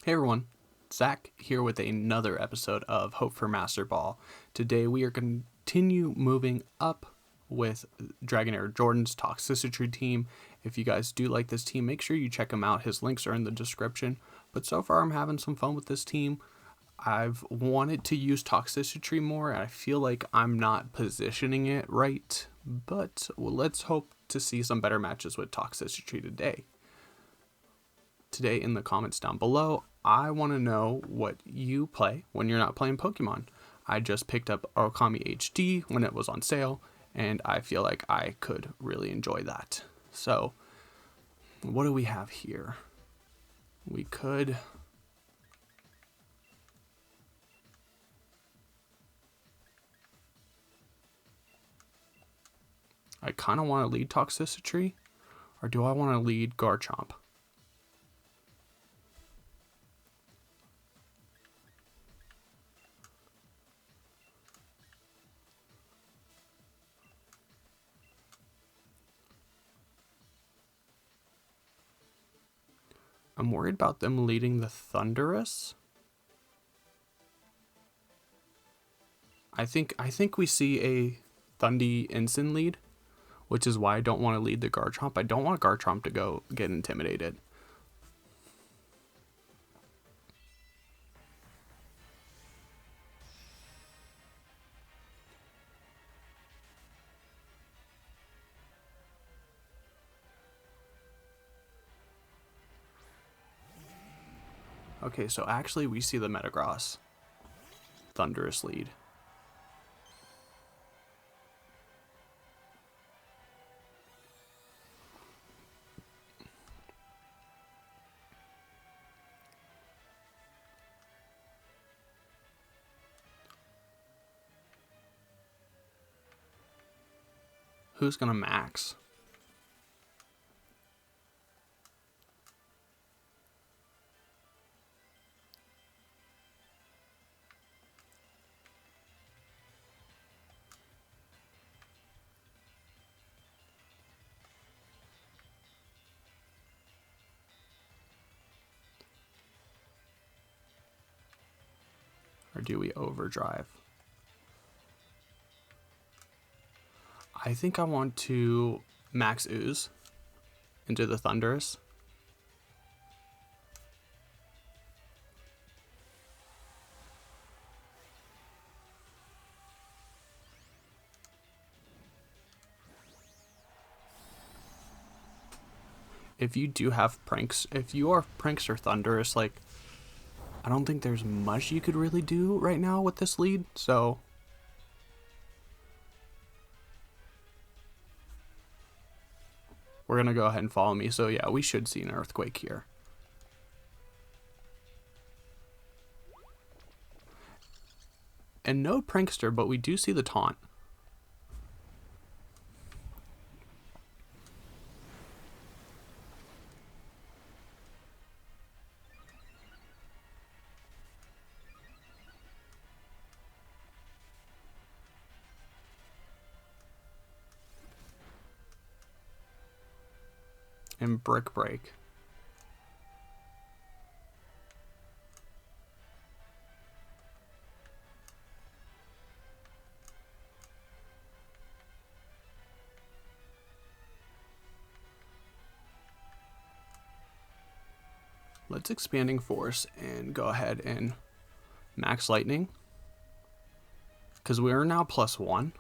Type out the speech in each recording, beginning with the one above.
Hey everyone, Zach here with another episode of Hope for Master Ball. Today we are going to continue moving up with DragonairJordan's Toxtricity team. If you guys do like this team, make sure you check him out. His links are in the description. But so far I'm having some fun with this team. I've wanted to use Toxtricity more, and I feel like I'm not positioning it right. But let's hope to see some better matches with Toxtricity today. Today in the comments down below, I want to know what you play when you're not playing Pokemon. I just picked up Okami HD when it was on sale, and I feel like I could really enjoy that. So, what do we have here? We could... I kind of want to lead Toxtricity, or do I want to lead Garchomp? I'm worried about them leading the Thundurus. I think we see a Thundy Ensign lead, which is why I don't want to lead the Garchomp. I don't want Garchomp to go get intimidated. Okay, so actually we see the Metagross Thundurus lead. Who's gonna max? Or do we overdrive? I think I want to max Ooze into the Thundurus. If you do have pranks, if you are Prankster Thundurus, like, I don't think there's much you could really do right now with this lead, so... We're gonna go ahead and follow me, so yeah, we should see an Earthquake here. And no Prankster, but we do see the Taunt. And Brick Break. Let's Expanding Force and go ahead and max Lightning, because we are now +1.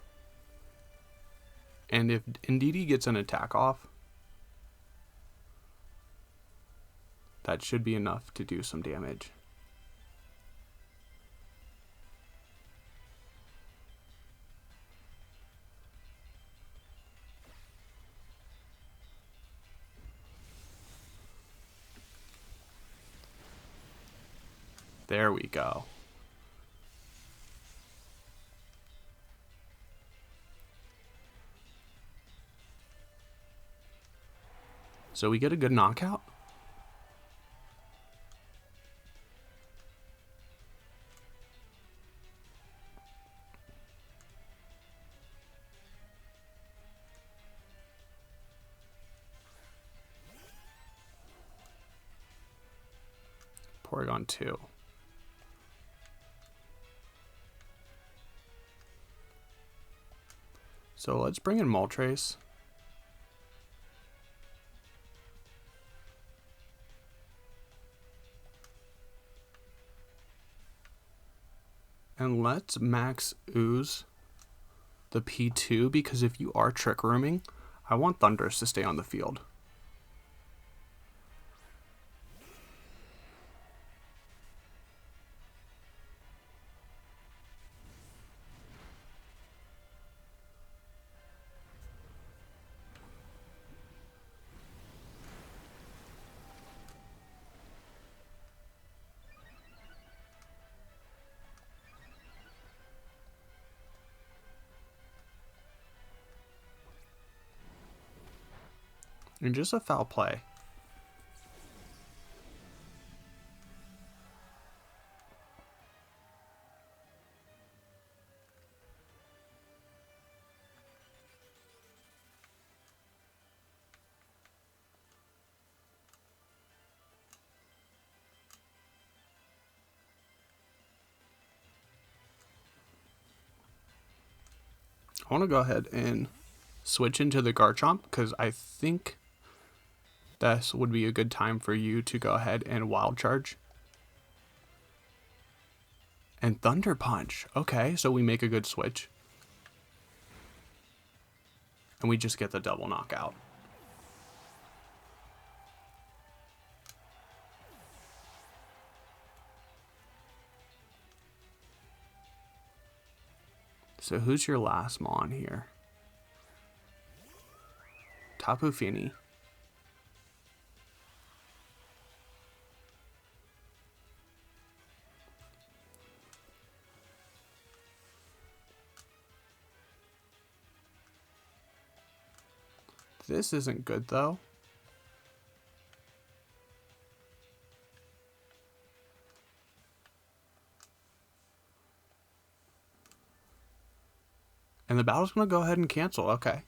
And if Indeedee gets an attack off, that should be enough to do some damage. There we go. So we get a good knockout. Porygon 2. So let's bring in Moltres. And let's max ooze the P2, because if you are Trick Rooming, I want Thundurus to stay on the field. And just a foul play. I want to go ahead and switch into the Garchomp, because I think this would be a good time for you to go ahead and Wild Charge. And Thunder Punch. Okay, so we make a good switch. And we just get the double knockout. So who's your last Mon here? Tapu Fini. This isn't good though. And the battle's going to go ahead and cancel. Okay.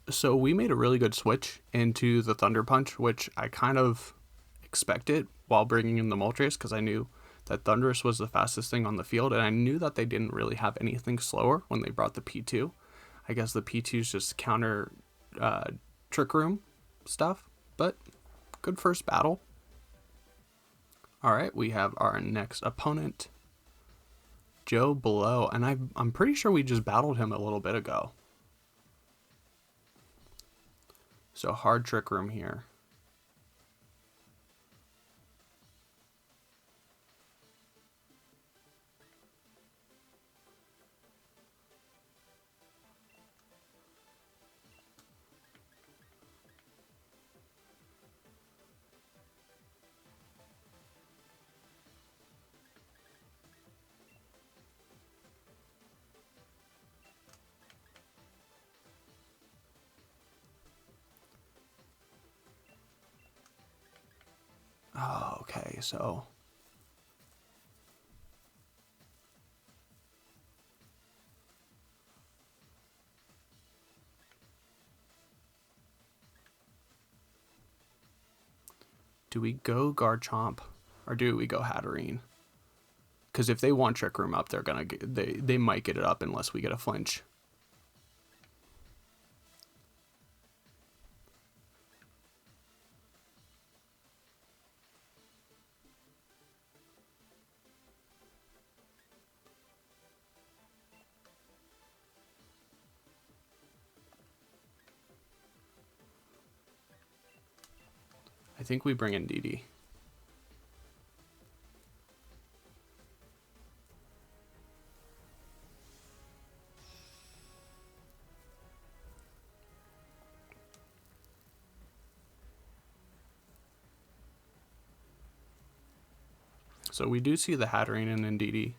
So we made a really good switch into the Thunder Punch, which I kind of expected while bringing in the Moltres, because I knew that Thundurus was the fastest thing on the field, and I knew that they didn't really have anything slower when they brought the P2. I guess the P2's just counter Trick Room stuff, but good first battle. All right, we have our next opponent, Joe Blow, and I'm pretty sure we just battled him a little bit ago. So hard Trick Room here. Oh, okay, so do we go Garchomp or do we go Hatterene? Because if they want Trick Room up, they're gonna they might get it up unless we get a flinch. I think we bring in DD. So we do see the Hatterene and DD.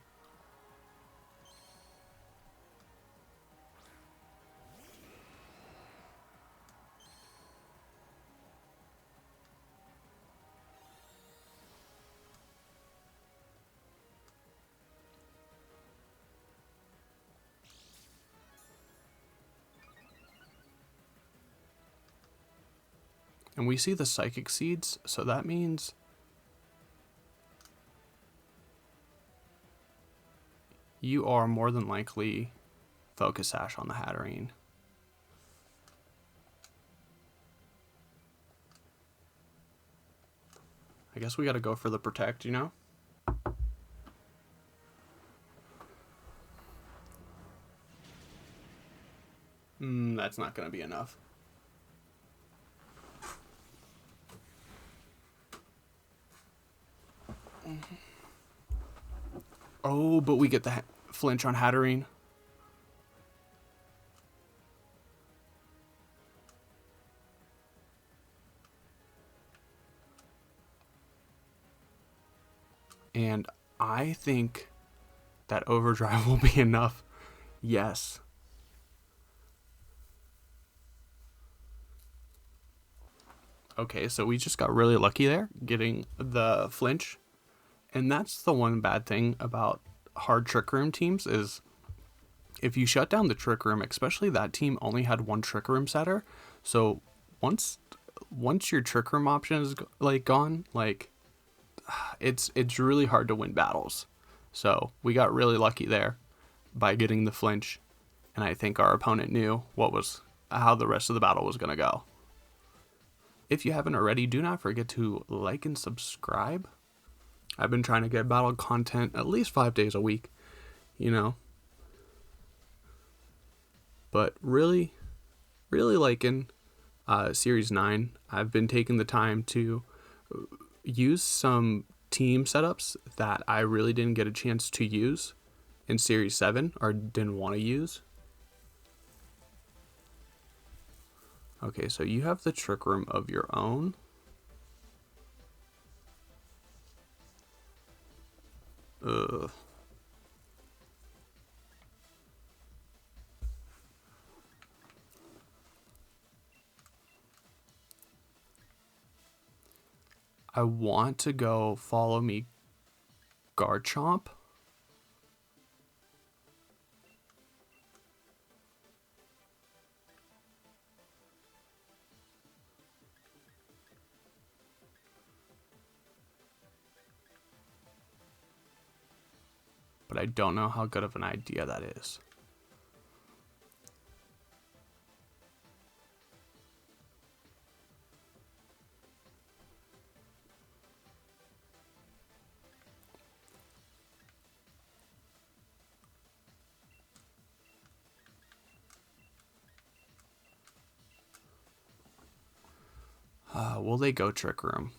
And we see the Psychic Seeds, so that means you are more than likely Focus Sash on the Hatterene. I guess we gotta go for the Protect, you know? That's not gonna be enough. Oh, but we get the flinch on Hatterene. And I think that Overdrive will be enough. Yes. Okay, so we just got really lucky there, getting the flinch. And that's the one bad thing about hard Trick Room teams is if you shut down the Trick Room, especially that team only had one Trick Room setter. So once your Trick Room option is like gone, like it's really hard to win battles. So we got really lucky there by getting the flinch, and I think our opponent knew how the rest of the battle was going to go. If you haven't already, do not forget to like and subscribe. I've been trying to get battle content at least 5 days a week, you know. But really, really liking Series 9. I've been taking the time to use some team setups that I really didn't get a chance to use in Series 7 or didn't want to use. Okay, so you have the Trick Room of your own. Ugh. I want to go follow me Garchomp. But I don't know how good of an idea that is. Will they go Trick Room?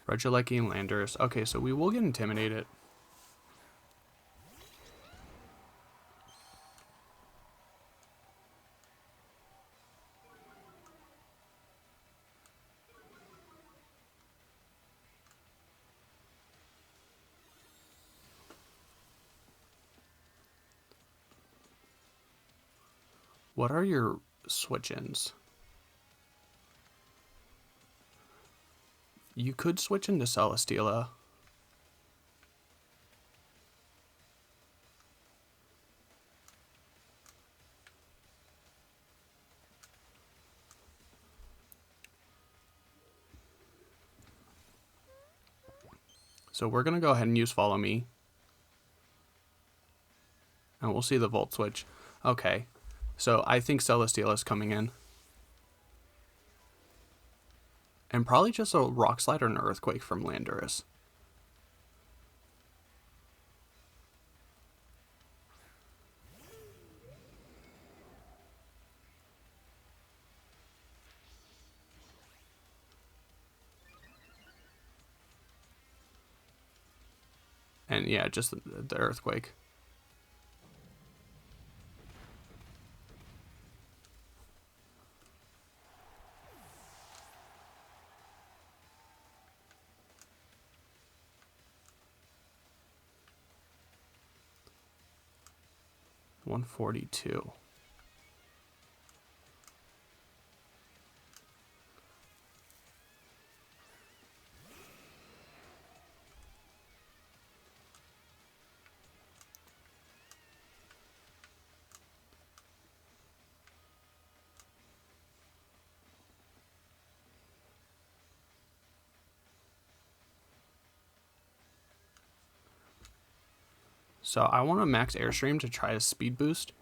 Regieleki and Landorus. Okay, so we will get intimidated. What are your switch-ins? You could switch into Celesteela. So we're going to go ahead and use Follow Me. And we'll see the Volt Switch. Okay. So I think Celesteela is coming in. And probably just a Rock Slide or an Earthquake from Landorus. And yeah, just the Earthquake. $142. So I want to max Airstream to try a speed boost.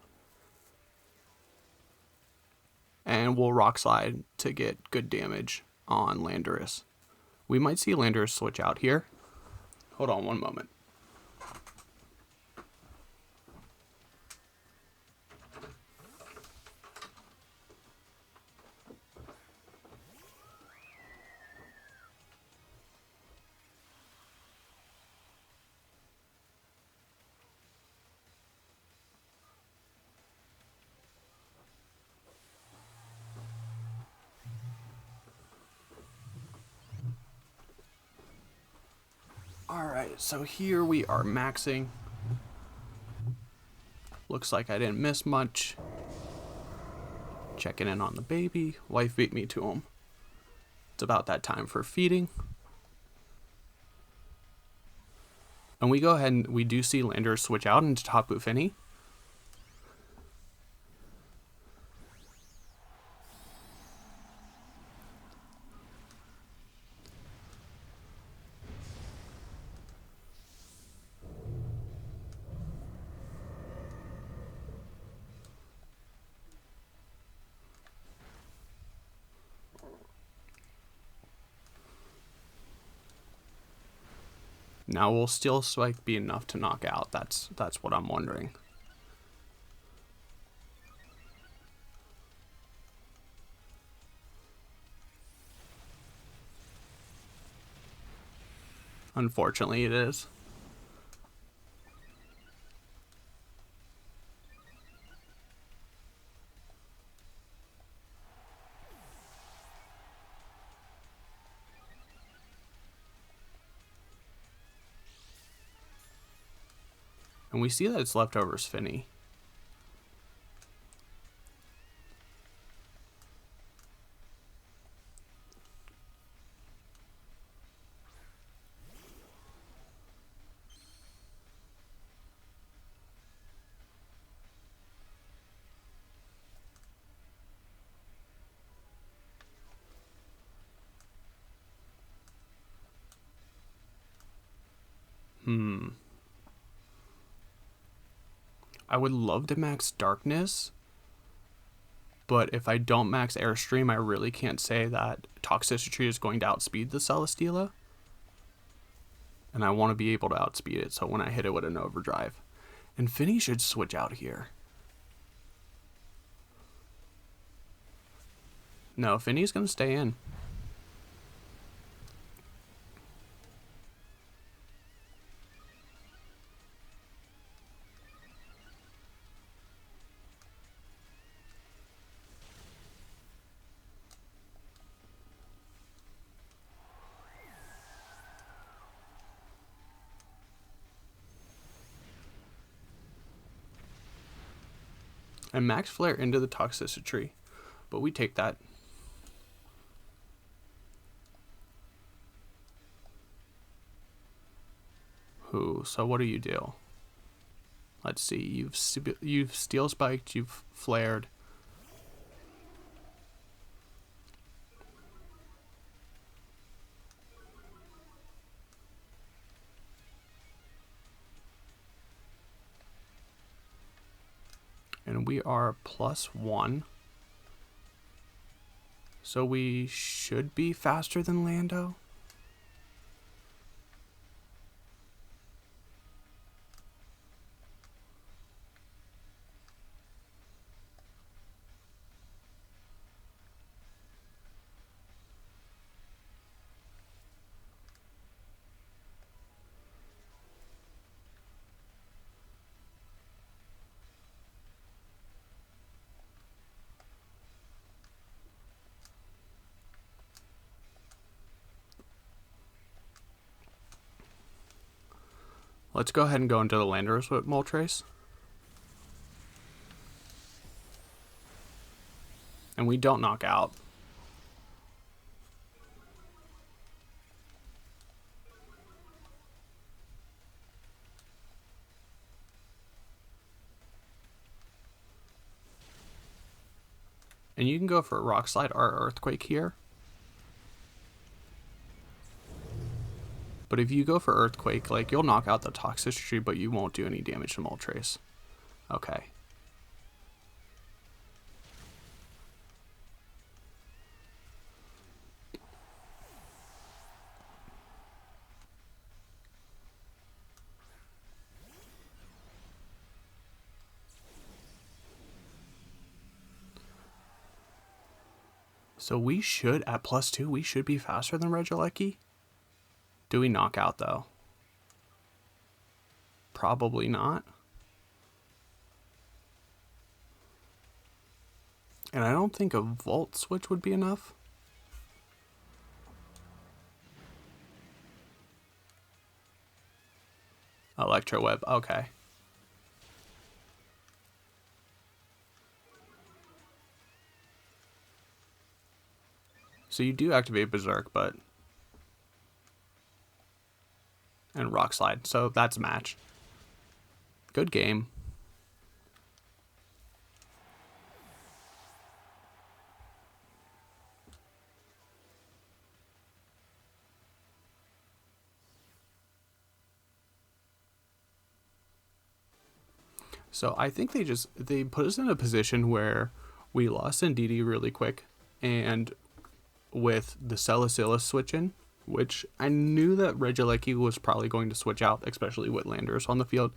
And we'll Rock Slide to get good damage on Landorus. We might see Landorus switch out here. Hold on one moment. Alright, so here we are maxing. Looks like I didn't miss much. Checking in on the baby. Wife beat me to him. It's about that time for feeding. And we go ahead and we do see Landorus switch out into Tapu Fini. Now will Steel Spike be enough to knock out? That's what I'm wondering. Unfortunately, it is. And we see that it's Leftovers Finny. I would love to max Darkness, but if I don't max Airstream, I really can't say that Toxtricity is going to outspeed the Celesteela. And I want to be able to outspeed it, so when I hit it with an overdrive. And Finny should switch out here. No, Finny's going to stay in. And max flare into the Toxtricity, but we take that. So what do you do? Let's see. You've Steel Spiked. You've flared. And we are +1. So we should be faster than Lando. Let's go ahead and go into the Landorus with Moltres. And we don't knock out. And you can go for a Rock Slide or Earthquake here. But if you go for Earthquake, like, you'll knock out the Toxtricity, but you won't do any damage to Moltres. Okay. So we should, at +2, we should be faster than Regieleki. Do we knock out, though? Probably not. And I don't think a Volt Switch would be enough. Electro Web, okay. So you do activate Berserk, but... and Rock Slide, so that's a match. Good game. So I think they put us in a position where we lost Ndidi really quick, and with the Celesteela switch in, which I knew that Regieleki was probably going to switch out, especially with Landers on the field,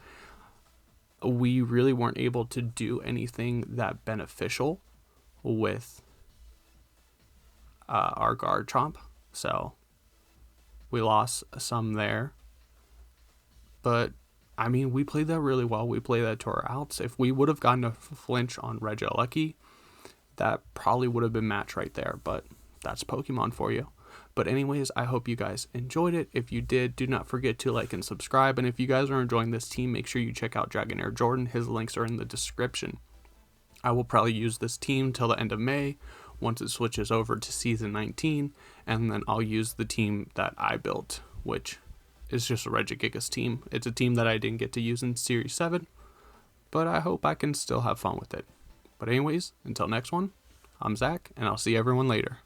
we really weren't able to do anything that beneficial with our Garchomp. So we lost some there. But, I mean, we played that really well. We played that to our outs. If we would have gotten a flinch on Regieleki, that probably would have been match right there. But that's Pokemon for you. But anyways, I hope you guys enjoyed it. If you did, do not forget to like and subscribe. And if you guys are enjoying this team, make sure you check out DragonairJordan. His links are in the description. I will probably use this team till the end of May, once it switches over to Season 19. And then I'll use the team that I built, which is just a Regigigas team. It's a team that I didn't get to use in Series 7, but I hope I can still have fun with it. But anyways, until next one, I'm Zach, and I'll see everyone later.